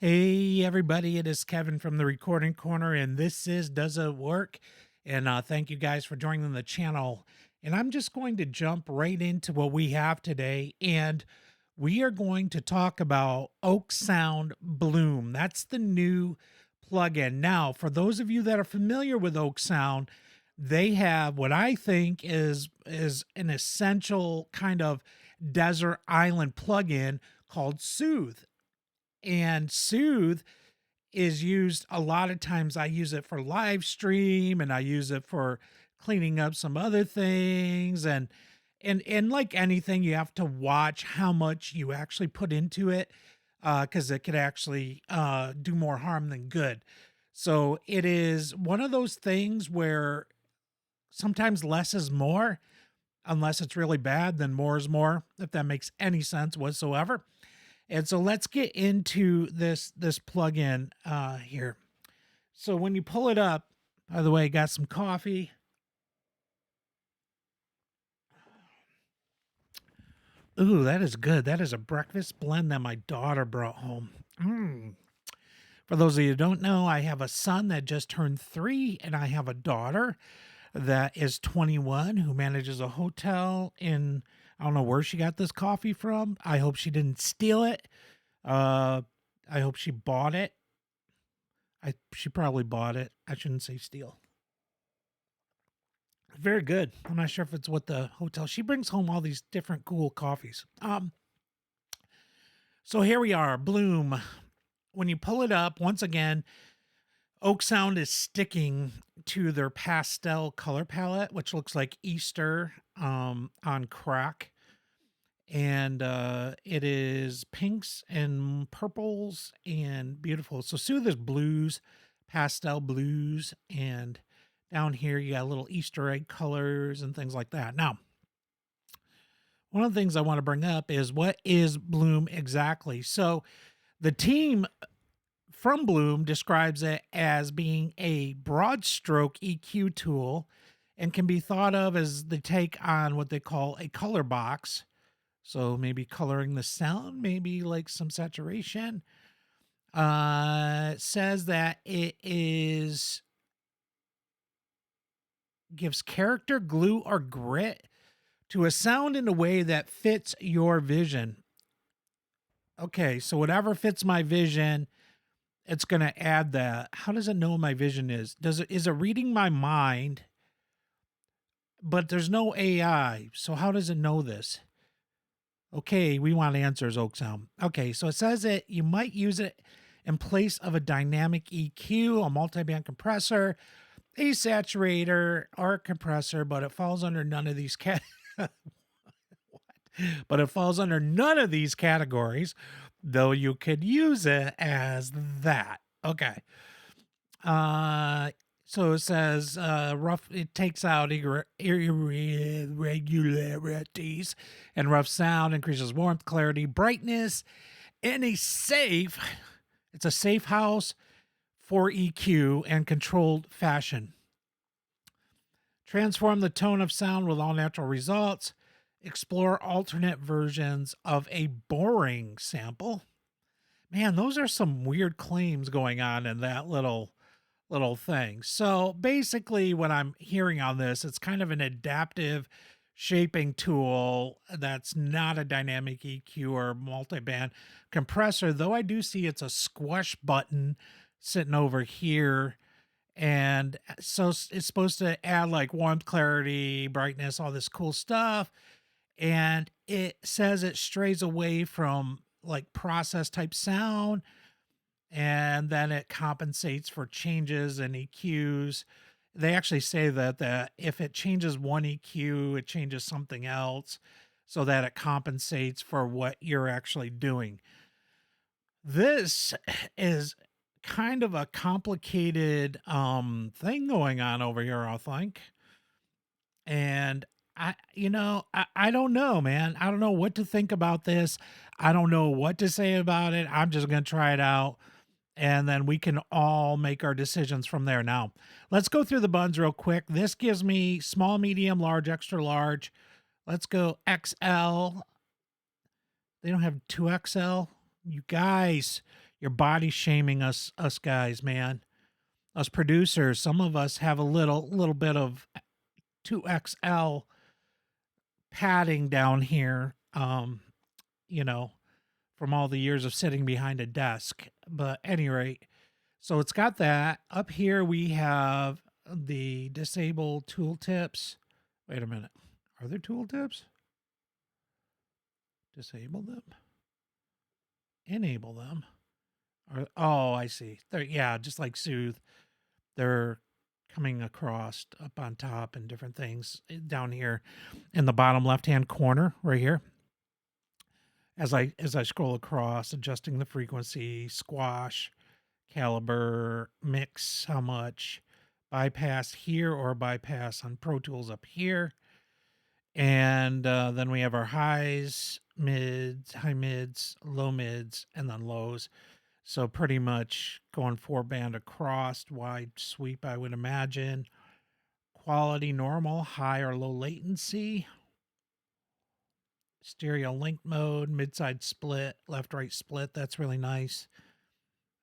Hey, everybody, it is Kevin from the Recording Corner, and this is Does It Work? And thank you guys for joining the channel. And I'm just going to jump right into what we have today. And we are going to talk about Oeksound Bloom. That's the new plugin. Now, for those of you that are familiar with Oeksound, they have what I think is an essential kind of desert island plugin called Soothe. And Soothe is used a lot of times. I use it for live stream and I use it for cleaning up some other things. And like anything, you have to watch how much you actually put into it, because it could actually do more harm than good. So it is one of those things where sometimes less is more. Unless it's really bad, then more is more, if that makes any sense whatsoever. And so let's get into this plugin here. So when you pull it up, by the way, got some coffee. Ooh, that is good. That is a breakfast blend that my daughter brought home. For those of you who don't know, I have a son that just turned 3, and I have a daughter that is 21 who manages a hotel in, I don't know where she got this coffee from. I hope she didn't steal it. I hope she bought it. She probably bought it. I shouldn't say steal. Very good. I'm not sure if it's what the hotel. She brings home all these different cool coffees. So here we are, Bloom. When you pull it up, once again, Oeksound is sticking to their pastel color palette, which looks like Easter on crack. And it is pinks and purples and beautiful. So Soothe is blues, pastel blues, and down here you got little Easter egg colors and things like that. Now, one of the things I want to bring up is, what is Bloom exactly? So the team from Bloom describes it as being a broad stroke EQ tool and can be thought of as the take on what they call a color box. So maybe coloring the sound, maybe like some saturation. Says that it gives character, glue, or grit to a sound in a way that fits your vision. Okay, so whatever fits my vision, it's going to add that. How does it know what my vision is? Is it reading my mind? But there's no AI. So how does it know this? Okay, we want answers, Oeksound. Okay, so it says that you might use it in place of a dynamic EQ, a multiband compressor, a saturator, or a compressor, but it falls under none of these but it falls under none of these categories, though you could use it as that. Okay. So it says it takes out irregularities and rough sound, increases warmth, clarity, brightness, in a safe, it's a safe house for EQ and controlled fashion. Transform the tone of sound with all natural results. Explore alternate versions of a boring sample. Man, those are some weird claims going on in that little thing. So basically what I'm hearing on this, it's kind of an adaptive shaping tool that's not a dynamic EQ or multiband compressor, though I do see it's a squash button sitting over here. And so it's supposed to add like warmth, clarity, brightness, all this cool stuff. And it says it strays away from like process type sound, and then it compensates for changes in EQs. They actually say that if it changes one EQ, it changes something else so that it compensates for what you're actually doing. This is kind of a complicated thing going on over here, I think. And I don't know, man. I don't know what to think about this. I don't know what to say about it. I'm just going to try it out, and then we can all make our decisions from there. Now, let's go through the buttons real quick. This gives me small, medium, large, extra large. Let's go XL. They don't have 2XL. You guys, You're body shaming us guys, man. Us producers, some of us have a little bit of 2XL padding down here, you know, from all the years of sitting behind a desk. But at any rate, so it's got that. Up here we have the disable tooltips. Wait a minute. Are there tooltips? Disable them? Enable them? Or, oh, I see. They're, yeah, just like Soothe. They're coming across up on top and different things down here in the bottom left-hand corner right here. As I scroll across, adjusting the frequency, squash, caliber, mix, how much, bypass here or bypass on Pro Tools up here. And then we have our highs, mids, high mids, low mids, and then lows. So pretty much going 4-band across, wide sweep, I would imagine. Quality normal, high or low latency. Stereo link mode, mid-side split, left-right split. That's really nice.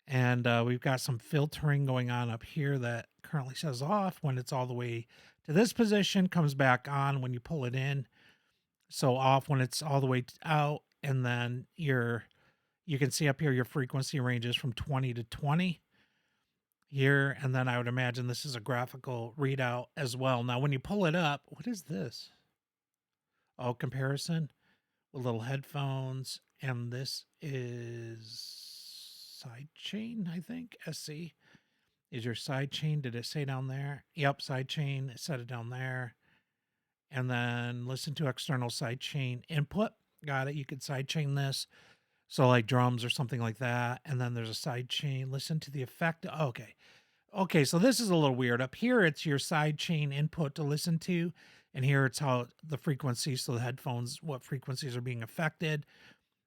And we've got some filtering going on up here that currently says off when it's all the way to this position, comes back on when you pull it in. So off when it's all the way out, and then you can see up here your frequency ranges from 20 to 20 here. And then I would imagine this is a graphical readout as well. Now, when you pull it up, what is this? Oh, comparison with little headphones. And this is sidechain, I think. SC is your sidechain. Did it say down there? Yep, sidechain. It said it down there. And then listen to external sidechain input. Got it. You could sidechain this. So like drums or something like that. And then there's a sidechain. Listen to the effect. Okay. Okay, so this is a little weird. Up here, it's your sidechain input to listen to. And here it's how the frequencies, so the headphones, what frequencies are being affected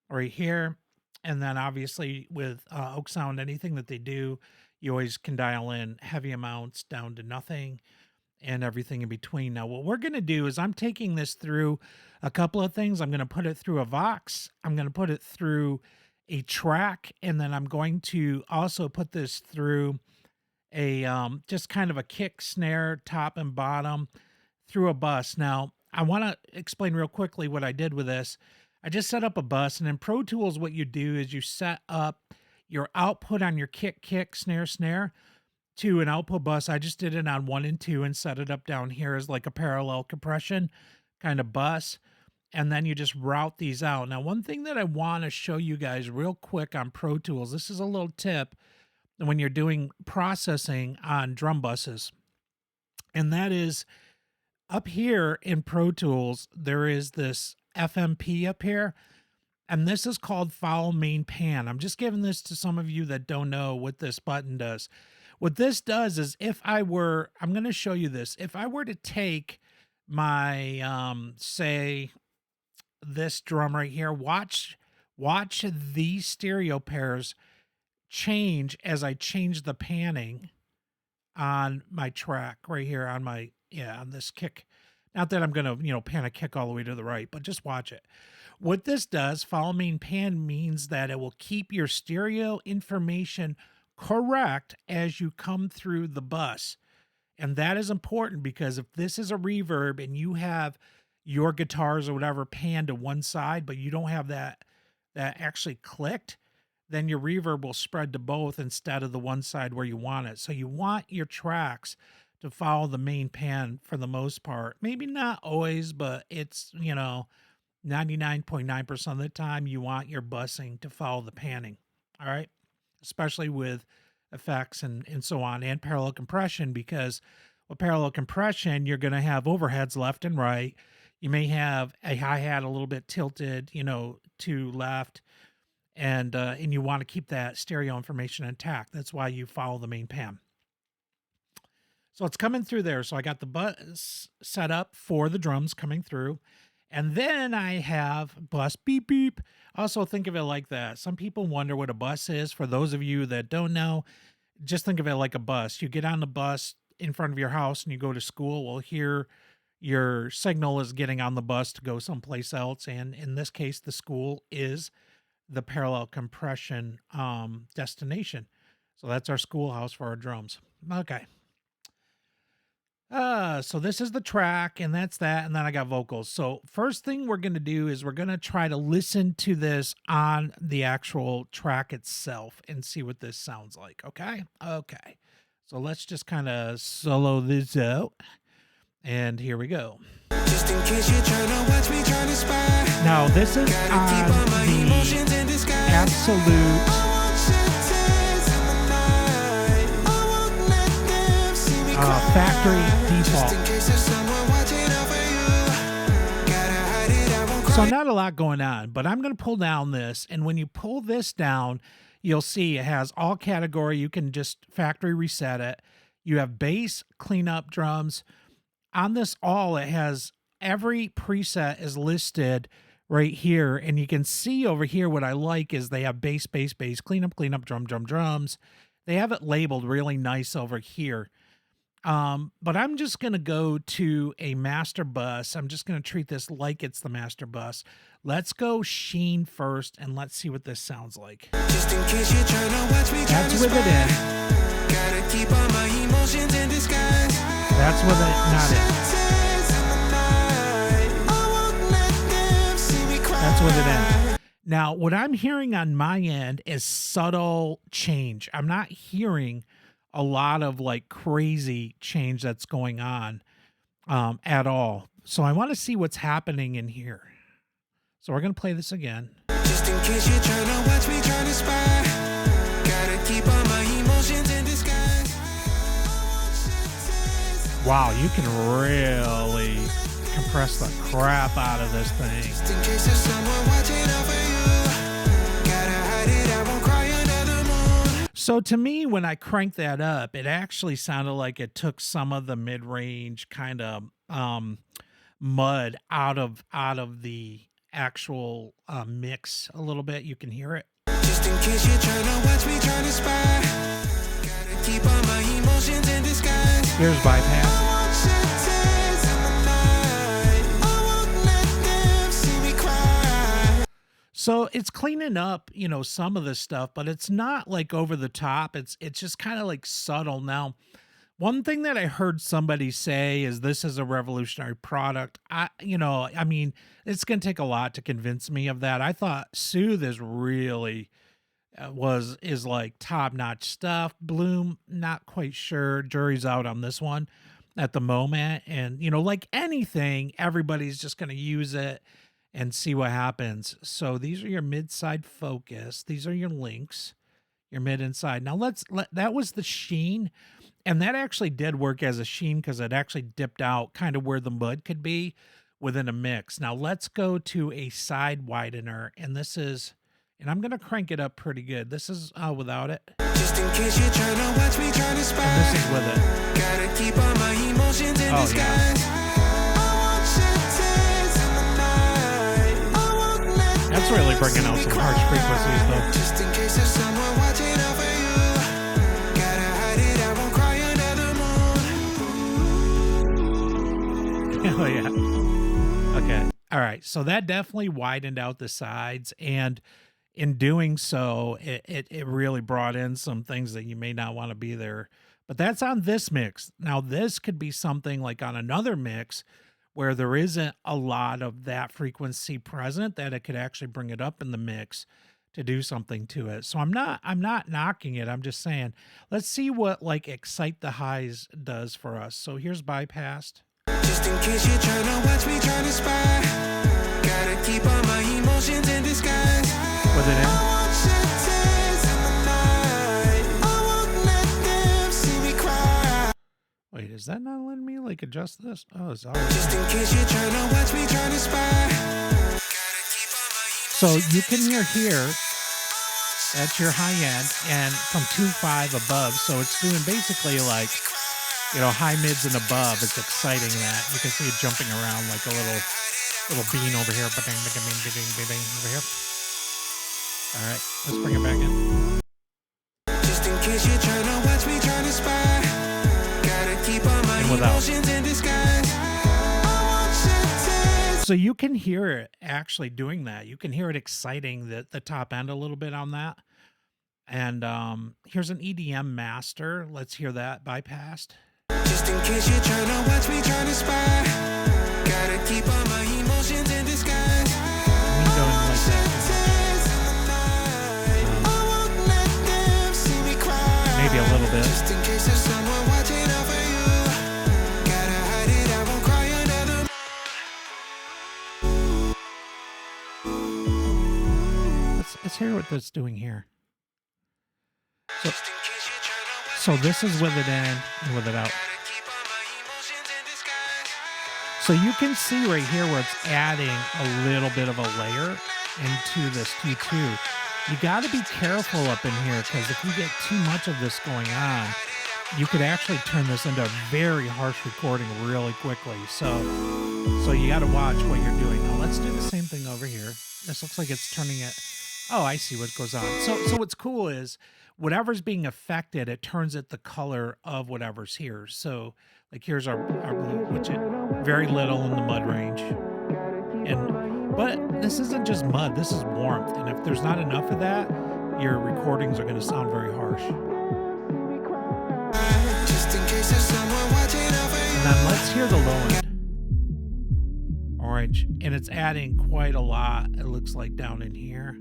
right here. And then obviously with Oeksound, anything that they do, you always can dial in heavy amounts down to nothing and everything in between. Now, what we're going to do is I'm taking this through a couple of things. I'm going to put it through a Vox. I'm going to put it through a track. And then I'm going to also put this through a just kind of a kick, snare, top and bottom through a bus. Now, I want to explain real quickly what I did with this. I just set up a bus, and in Pro Tools, what you do is you set up your output on your kick, snare, snare to an output bus. I just did it on 1 and 2 and set it up down here as like a parallel compression kind of bus. And then you just route these out. Now, one thing that I want to show you guys real quick on Pro Tools, this is a little tip when you're doing processing on drum buses. And that is up here in Pro Tools, there is this FMP up here. And this is called follow main pan. I'm just giving this to some of you that don't know what this button does. What this does is I'm going to show you this. If I were to take my, say, this drum right here, watch these stereo pairs change as I change the panning on my track right here on on this kick. Not that I'm going to, pan a kick all the way to the right, but just watch it. What this does, follow main pan, means that it will keep your stereo information correct as you come through the bus. And that is important because if this is a reverb and you have your guitars or whatever panned to one side, but you don't have that actually clicked, then your reverb will spread to both instead of the one side where you want it. So you want your tracks to follow the main pan for the most part. Maybe not always, but it's, 99.9% of the time you want your busing to follow the panning. All right. Especially with effects and so on, and parallel compression, because with parallel compression, you're going to have overheads left and right. You may have a hi-hat a little bit tilted, to left, and you want to keep that stereo information intact. That's why you follow the main pan. So it's coming through there. So I got the bus set up for the drums coming through. And then I have bus beep beep. Also think of it like that. Some people wonder what a bus is. For those of you that don't know, just think of it like a bus. You get on the bus in front of your house and you go to school. Well, here your signal is getting on the bus to go someplace else. And in this case, the school is the parallel compression destination. So that's our schoolhouse for our drums. Okay. So this is the track, and that's that, and then I got vocals. So first thing we're gonna do is we're gonna try to listen to this on the actual track itself and see what this sounds like. Okay. Okay. So let's just kind of solo this out. And here we go. Just in case you're trying to watch me trying to spy. Now this is on the absolute factory default. So not a lot going on, but I'm going to pull down this, and when you pull this down, you'll see it has all category. You can just factory reset it. You have bass, cleanup, drums. On this all, it has every preset is listed right here, and you can see over here what I like is they have bass, bass, bass, cleanup, cleanup, drum, drum, drums. They have it labeled really nice over here. But I'm just going to go to a master bus. I'm just going to treat this like it's the master bus. Let's go Sheen first, and let's see what this sounds like. Just in case you're trying to watch me. That's with it in. Gotta keep all my emotions in disguise. That's with it not in. That's with it in. Now, what I'm hearing on my end is subtle change. I'm not hearing a lot of like crazy change that's going on at all. So I want to see what's happening in here. So we're going to play this again. Just in case you're trying to watch me trying to spy. Gotta keep all my emotions in disguise. Wow, you can really compress the crap out of this thing. Just in case there's someone watching over you. Gotta hide it, I won't cry under the moon. So to me, when I cranked that up, it actually sounded like it took some of the mid-range kind of mud out of the actual mix a little bit. You can hear it. Just in case you're trying to watch me trying to spy. Gotta keep all my emotions in disguise. Here's bypass. So it's cleaning up, you know, some of this stuff, but it's not like over the top. It's just kind of like subtle. Now, one thing that I heard somebody say is this is a revolutionary product. I mean, it's going to take a lot to convince me of that. I thought Soothe is really is like top-notch stuff. Bloom, not quite sure. Jury's out on this one at the moment. And, you know, like anything, everybody's just going to use it and see what happens. So these are your mid-side focus. These are your links, your mid and side. Now that was the Sheen. And that actually did work as a Sheen because it actually dipped out kind of where the mud could be within a mix. Now let's go to a side widener, and this is, and I'm going to crank it up pretty good. This is without it. Just in case you're trying to watch me trying to spy. And this is with it. Gotta keep all my emotions in disguise. Yeah. That's really bringing out some harsh frequencies though. Just in case there's someone watching over you. Gotta hide it, I won't cry under the moon. Oh yeah. Okay. All right. So that definitely widened out the sides, and in doing so, it really brought in some things that you may not want to be there. But that's on this mix. Now this could be something like on another mix where there isn't a lot of that frequency present, that it could actually bring it up in the mix to do something to it. So I'm not knocking it. I'm just saying, let's see what like Excite the Highs does for us. So here's bypassed. Just in case you're trying to watch me trying to spy. Gotta keep all my emotions in disguise. Was it in? Wait, is that not letting me like adjust this? Oh, it's all right. Just in case you're trying to watch me trying to spy. So you can hear here, that's your high end, and from 2.5 above. So it's doing basically like, you know, high mids and above. It's exciting that. You can see it jumping around like a little bean over here. Ba-ding, ba-ding, ba-ding, ba-ding, over here. All right, let's bring it back in. Just in case you're trying to watch me trying to spy. Keep all my emotions in disguise. So you can hear it actually doing that. You can hear it exciting the top end a little bit on that. And here's an EDM master. Let's hear that bypassed. Just in case you're trying to watch me trying to spy. Gotta keep all my emotions in disguise. Me going like that. Maybe a little bit. Just in case there's someone watching out for you. Gotta hide it, I won't cry another. Let's hear what that's doing here. So this is with it in and with it out. So you can see right here where it's adding a little bit of a layer into this T2. You got to be careful up in here because if you get too much of this going on, you could actually turn this into a very harsh recording really quickly. So you got to watch what you're doing. Now let's do the same thing over here. This looks like it's turning it. Oh, I see what goes on. So what's cool is whatever's being affected, it turns it the color of whatever's here. So like here's our blue, which is very little in the mud range. But this isn't just mud, this is warmth. And if there's not enough of that, your recordings are going to sound very harsh. And then let's hear the low end. Orange. And it's adding quite a lot, it looks like, down in here.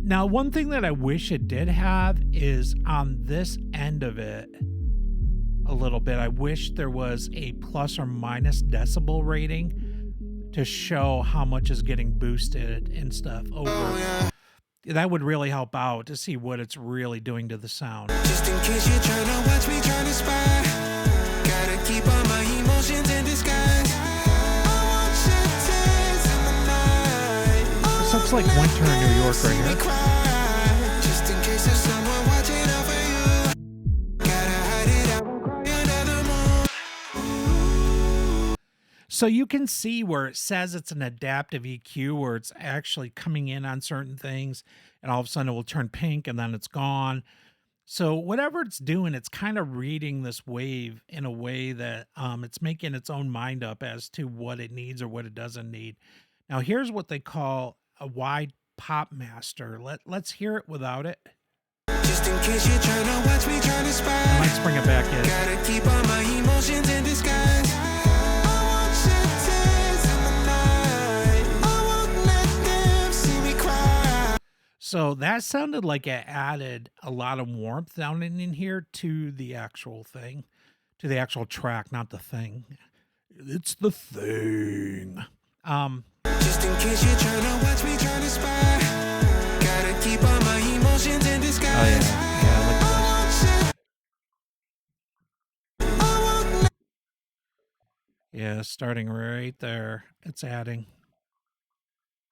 Now, one thing that I wish it did have is on this end of it, a little bit, I wish there was a plus or minus decibel rating to show how much is getting boosted and stuff over. Oh, yeah. That would really help out to see what it's really doing to the sound. Just in case you're trying to watch me trying to spy. Gotta keep all my emotions in disguise. This looks like winter in New York right here. Just in case there's someone watching out for you. Gotta hide it, I won't cry another more. So you can see where it says it's an adaptive EQ, where it's actually coming in on certain things, and all of a sudden it will turn pink and then it's gone. So whatever it's doing, it's kind of reading this wave in a way that it's making its own mind up as to what it needs or what it doesn't need. Now here's what they call a wide pop master. Let's hear it without it. Just in case you're trying to watch me trying to spy. I might bring it back in. Gotta keep all my emotions in disguise. So that sounded like it added a lot of warmth down in here to the actual thing, to the actual track, not the thing. It's the thing. Just in case you're trying to watch me trying to spy. Gotta keep all my emotions in disguise. Oh yeah, yeah, look at this. Yeah, starting right there. It's adding.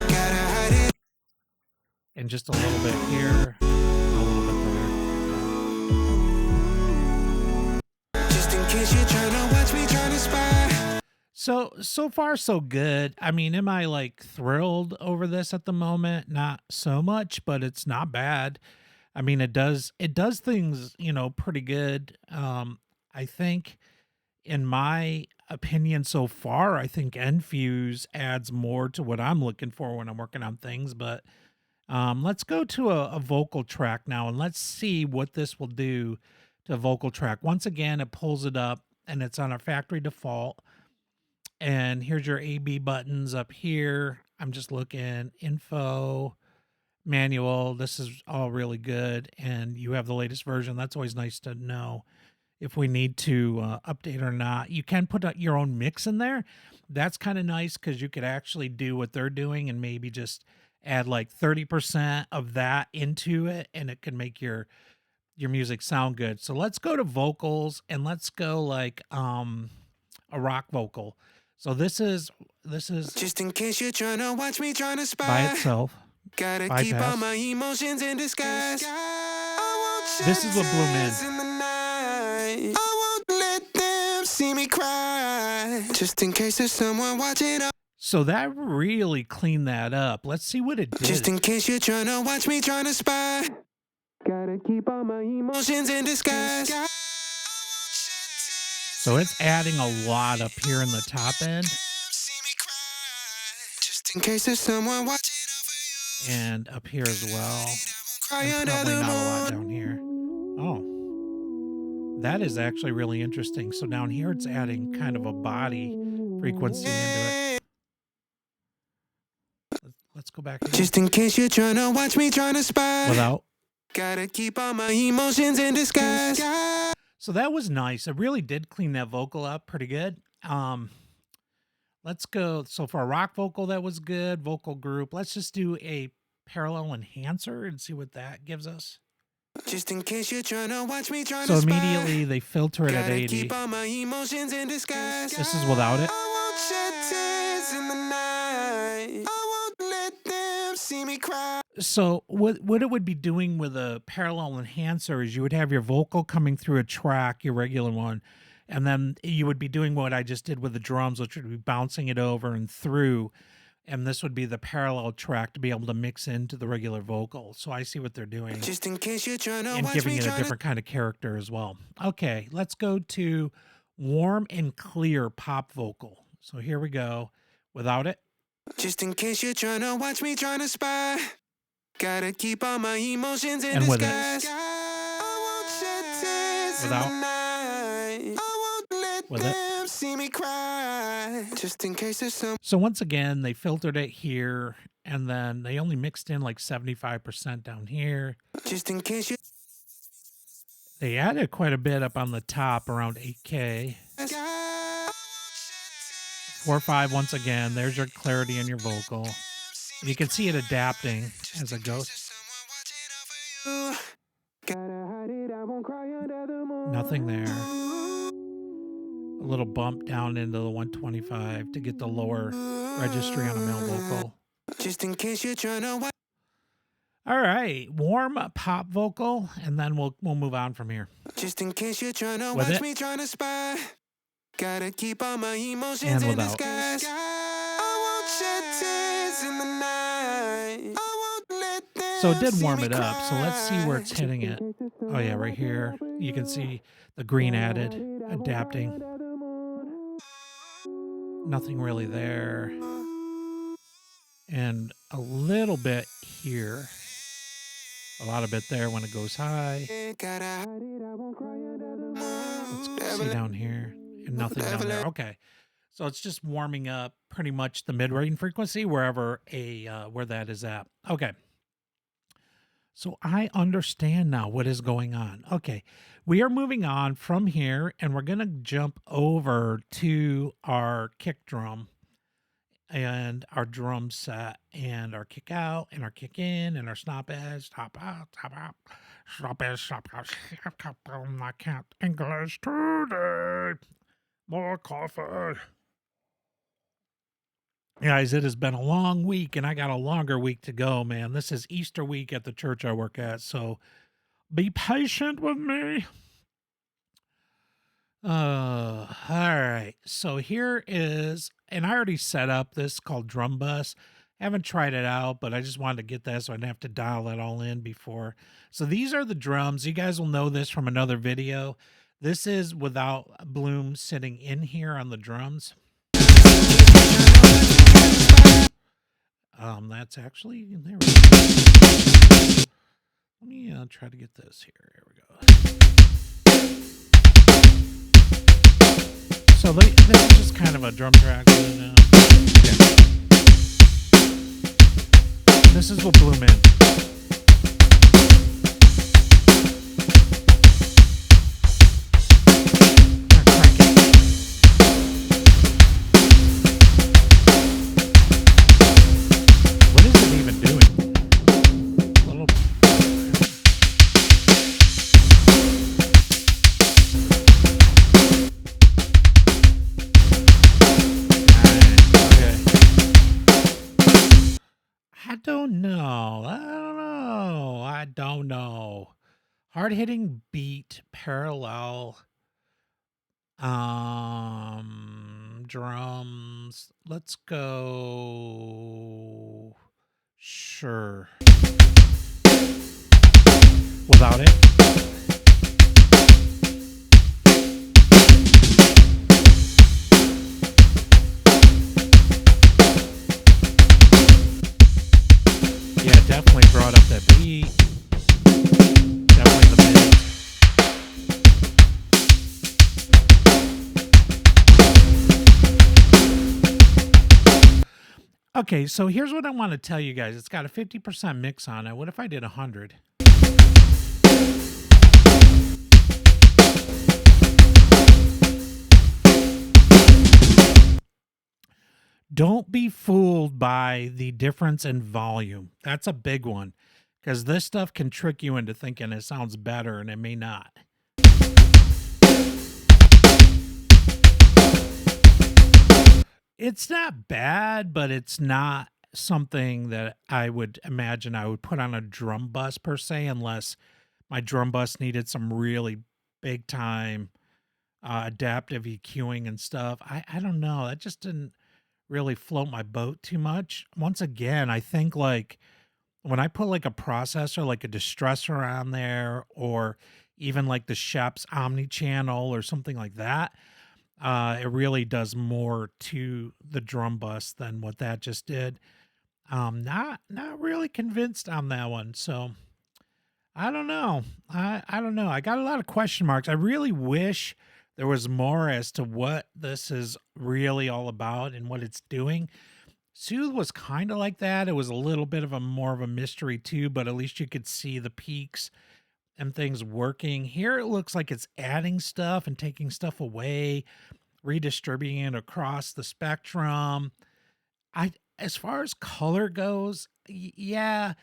Gotta hide it. And just a little bit here, a little bit there. Just in case you're trying to watch me trying to spy. So far so good. I mean, am I like thrilled over this at the moment? Not so much, but it's not bad. I mean, it does things, pretty good. I think in my opinion so far, I think Enfuse adds more to what I'm looking for when I'm working on things, but let's go to a vocal track now and let's see what this will do to a vocal track. Once again, it pulls it up and it's on our factory default. And here's your AB buttons up here. I'm just looking info, manual. This is all really good. And you have the latest version. That's always nice to know if we need to update or not. You can put your own mix in there. That's kind of nice because you could actually do what they're doing and maybe just add like 30% of that into it, and it can make your music sound good. So let's go to vocals and let's go like a rock vocal. So this is just in case you're trying to watch me trying to spy. By itself. Gotta keep all my emotions in disguise. This is what Bloom is. I won't let them see me cry. Just in case there's someone watching. So that really cleaned that up. Let's see what it did. Just in case you're trying to watch me trying to spy. Gotta keep all my emotions in disguise. So it's adding a lot up here in the top end. In case there's someone watching out for you. And up here as well. Cry And under probably the not a lot moon. down here. Oh. That is actually really interesting. So down here it's adding kind of a body frequency into it. Let's go back again. Just in case you're trying to watch me trying to spy. Without. Gotta keep all my emotions in disguise. So that was nice. It really did clean that vocal up pretty good. Let's go. So for a rock vocal, that was good. Vocal group. Let's just do a parallel enhancer and see what that gives us. Just in case you're trying to watch me trying So to spy. immediately they filter it at Gotta 80. keep all my emotions in disguise. This is without it. I won't shed tears in the night. I won't let them see me cry. So what it would be doing with a parallel enhancer is you would have your vocal coming through a track, your regular one, and then you would be doing what I just did with the drums, which would be bouncing it over and through, and this would be the parallel track to be able to mix into the regular vocal. So I see what they're doing. Just in case you're trying to And watch giving me it a trying to. different kind of character as well. Okay, let's go to warm and clear pop vocal. So here we go. Without it. Just in case you're trying to watch me trying to spy. Gotta keep all my emotions in And with it. disguise. I won't shed tears Without. in the night. I won't let With it. them see me cry. Just in case there's some. So once again, they filtered it here, and then they only mixed in like 75% down here. Just in case you. They added quite a bit up on the top, around 8K. 4.5 once again. There's your clarity in your vocal. And you can see it adapting as it goes. Nothing there. A little bump down into the 125 to get the lower registry on a male vocal. Just in case you're trying to watch. All right, warm pop vocal, and then we'll move on from here. Just in case you're trying to With watch it. me trying to spy. Gotta keep all my emotions And in without. disguise. I won't shed tears in the night. I won't let them So it did see warm me it up. So let's see where it's cry. hitting it. Oh yeah, right here. You can see the green added, adapting. Nothing really there. And a little bit here. A lot of it there when it goes high. Let's see down here. And nothing down there. Okay. So it's just warming up pretty much the mid-range frequency wherever where that is at. Okay. So I understand now what is going on. Okay. We are moving on from here, and we're going to jump over to our kick drum and our drum set and our kick out and our kick in and our snap edge, stop out, stop edge, stop out. I can't English today. More coffee. Guys, it has been a long week, and I got a longer week to go, man. This is Easter week at the church I work at, so be patient with me. All right. So here is, and I already set up this called Drum Bus. I haven't tried it out, but I just wanted to get that so I didn't have to dial that all in before. So these are the drums. You guys will know this from another video. This is without Bloom sitting in here on the drums. That's actually, there we go. Let me try to get this here. Here we go. So this is just kind of a drum track. Okay. This is what Bloom in. What is it even doing? A little. I don't know. I don't know. Hard hitting beat, parallel, drums. Let's go. Sure. Without it. Okay, so here's what I want to tell you guys. It's got a 50% mix on it. What if I did 100? Don't be fooled by the difference in volume. That's a big one because this stuff can trick you into thinking it sounds better and it may not. It's not bad, but it's not something that I would imagine I would put on a drum bus per se, unless my drum bus needed some really big time adaptive EQing and stuff. I don't know. That just didn't really float my boat too much. Once again, I think like when I put like a processor, like a distressor on there, or even like the Shep's Omni channel or something like that, it really does more to the drum bus than what that just did. Not really convinced on that one. So I don't know. I don't know. I got a lot of question marks. I really wish there was more as to what this is really all about and what it's doing. Soothe was kind of like that. It was a little bit of a more of a mystery too, but at least you could see the peaks and things working. Here it looks like it's adding stuff and taking stuff away, redistributing it across the spectrum. I As far as color goes, yeah,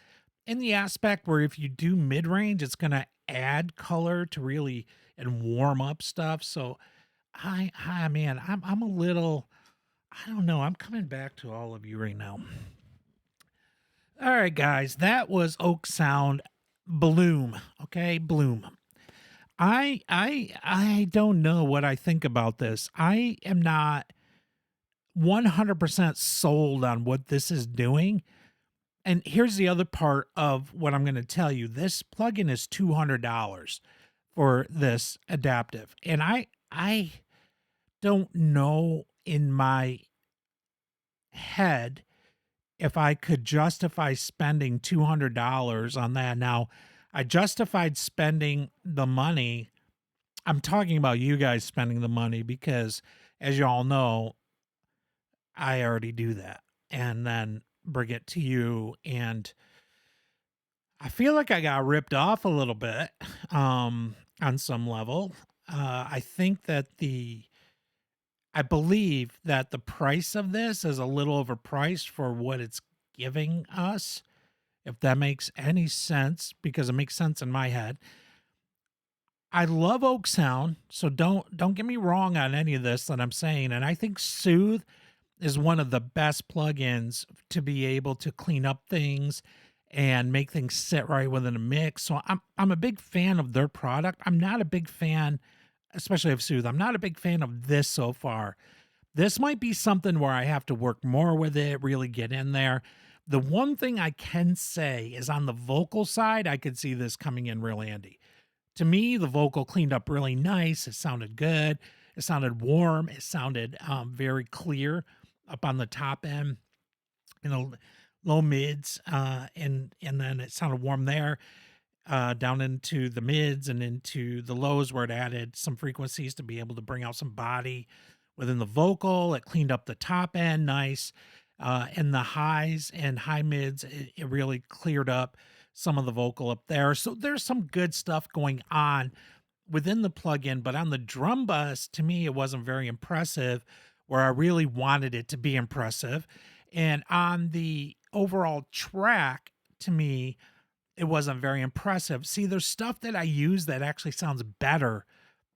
in the aspect where if you do mid-range, it's going to add color to really and warm up stuff. So I man, I'm a little, I don't know. I'm coming back to all of you right now. All right, guys, that was Oeksound Bloom. Okay, Bloom. I don't know what I think about this. I am not 100% sold on what this is doing. And here's the other part of what I'm going to tell you. This plugin is $200 for this adaptive. And I don't know in my head if I could justify spending $200 on that. Now, I justified spending the money. I'm talking about you guys spending the money because, as you all know, I already do that and then bring it to you. And I feel like I got ripped off a little bit on some level. I think that I believe that the price of this is a little overpriced for what it's giving us, if that makes any sense, because it makes sense in my head. I love Oak Sound, so don't get me wrong on any of this that I'm saying. And I think Soothe is one of the best plugins to be able to clean up things and make things sit right within a mix. So I'm a big fan of their product. I'm not a big fan, especially of Soothe. I'm not a big fan of this so far. This might be something where I have to work more with it, really get in there. The one thing I can say is on the vocal side, I could see this coming in real handy. To me, the vocal cleaned up really nice. It sounded good. It sounded warm. It sounded very clear up on the top end, you know, low mids, and then it sounded warm there, down into the mids and into the lows where it added some frequencies to be able to bring out some body within the vocal. It cleaned up the top end nice, and the highs and high mids. It really cleared up some of the vocal up there. So there's some good stuff going on within the plugin, but on the drum bus, to me, it wasn't very impressive where I really wanted it to be impressive. And on the overall track, to me, it wasn't very impressive. See, there's stuff that I use that actually sounds better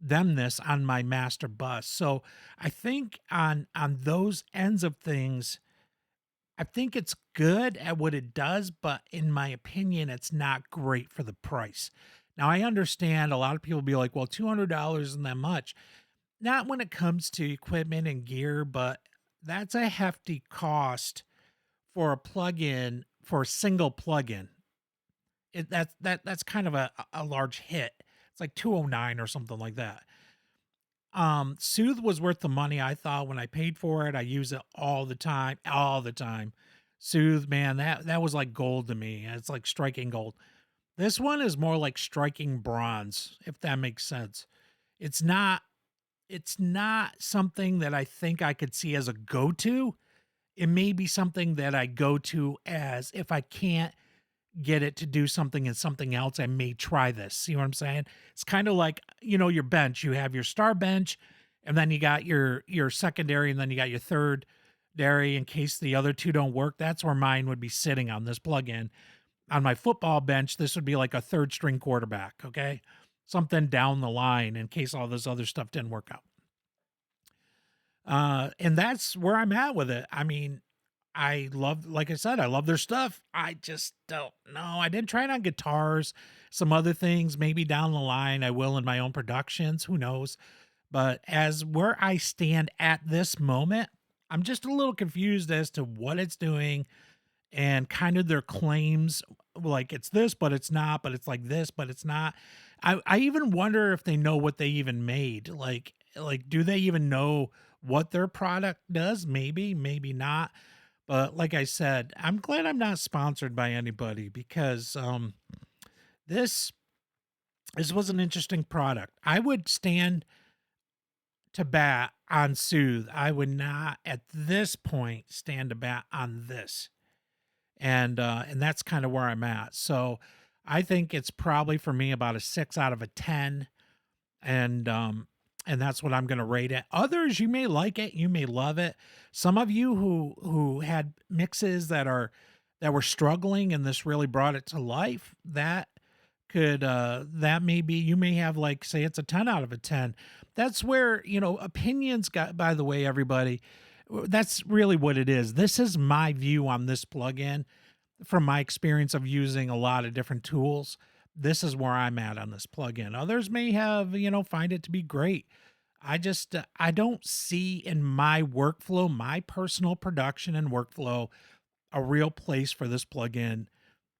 than this on my master bus. So I think on those ends of things, I think it's good at what it does, but in my opinion, it's not great for the price. Now, I understand a lot of people be like, well, $200 isn't that much. Not when it comes to equipment and gear, but that's a hefty cost for a plugin, for a single plugin. That's kind of a large hit. It's like 209 or something like that. Soothe was worth the money, I thought, when I paid for it. I use it all the time, all the time. Soothe, man, that was like gold to me. It's like striking gold. This one is more like striking bronze, if that makes sense. It's not it's not something that I think I could see as a go-to. it may be something that I go to as if I can't get it to do something in something else, I may try this. See what I'm saying? It's kind of like, your bench. You have your star bench, and then you got your secondary, and then you got your third dairy in case the other two don't work. That's where mine would be sitting on this plugin. On my football bench, this would be like a third string quarterback, okay? Something down the line in case all this other stuff didn't work out. And that's where I'm at with it. I mean, I love, like I said, I love their stuff. I just don't know. I didn't try it on guitars, some other things, maybe down the line I will in my own productions, who knows. But as where I stand at this moment, I'm just a little confused as to what it's doing and kind of their claims, like it's this but it's not, but it's like this but it's not. I even wonder if they know what they even made. Like do they even know what their product does? Maybe, maybe not. But like I said, I'm glad I'm not sponsored by anybody because this this was an interesting product. I would stand to bat on Soothe. I would not at this point stand to bat on this. And that's kind of where I'm at. So I think it's probably for me about a 6 out of a 10, and that's what I'm going to rate it. Others, you may like it, you may love it. Some of you who had mixes that were struggling and this really brought it to life, that may be, you may have, like, say it's a 10 out of a 10. That's where, opinions got, by the way, everybody, that's really what it is. This is my view on this plugin from my experience of using a lot of different tools. This is where I'm at on this plugin. Others may have, find it to be great. I don't see in my workflow, my personal production and workflow, a real place for this plugin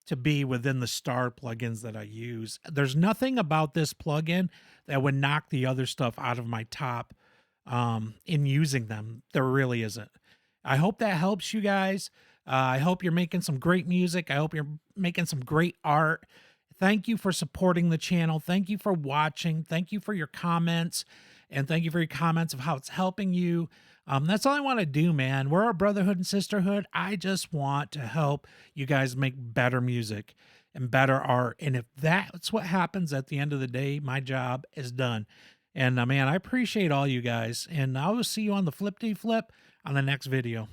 to be within the star plugins that I use. There's nothing about this plugin that would knock the other stuff out of my top in using them. There really isn't. I hope that helps you guys. I hope you're making some great music. I hope you're making some great art. Thank you for supporting the channel. Thank you for watching. Thank you for your comments. And thank you for your comments of how it's helping you. That's all I want to do, man. We're a brotherhood and sisterhood. I just want to help you guys make better music and better art. And if that's what happens at the end of the day, my job is done. And man, I appreciate all you guys. And I will see you on the Flip D Flip on the next video.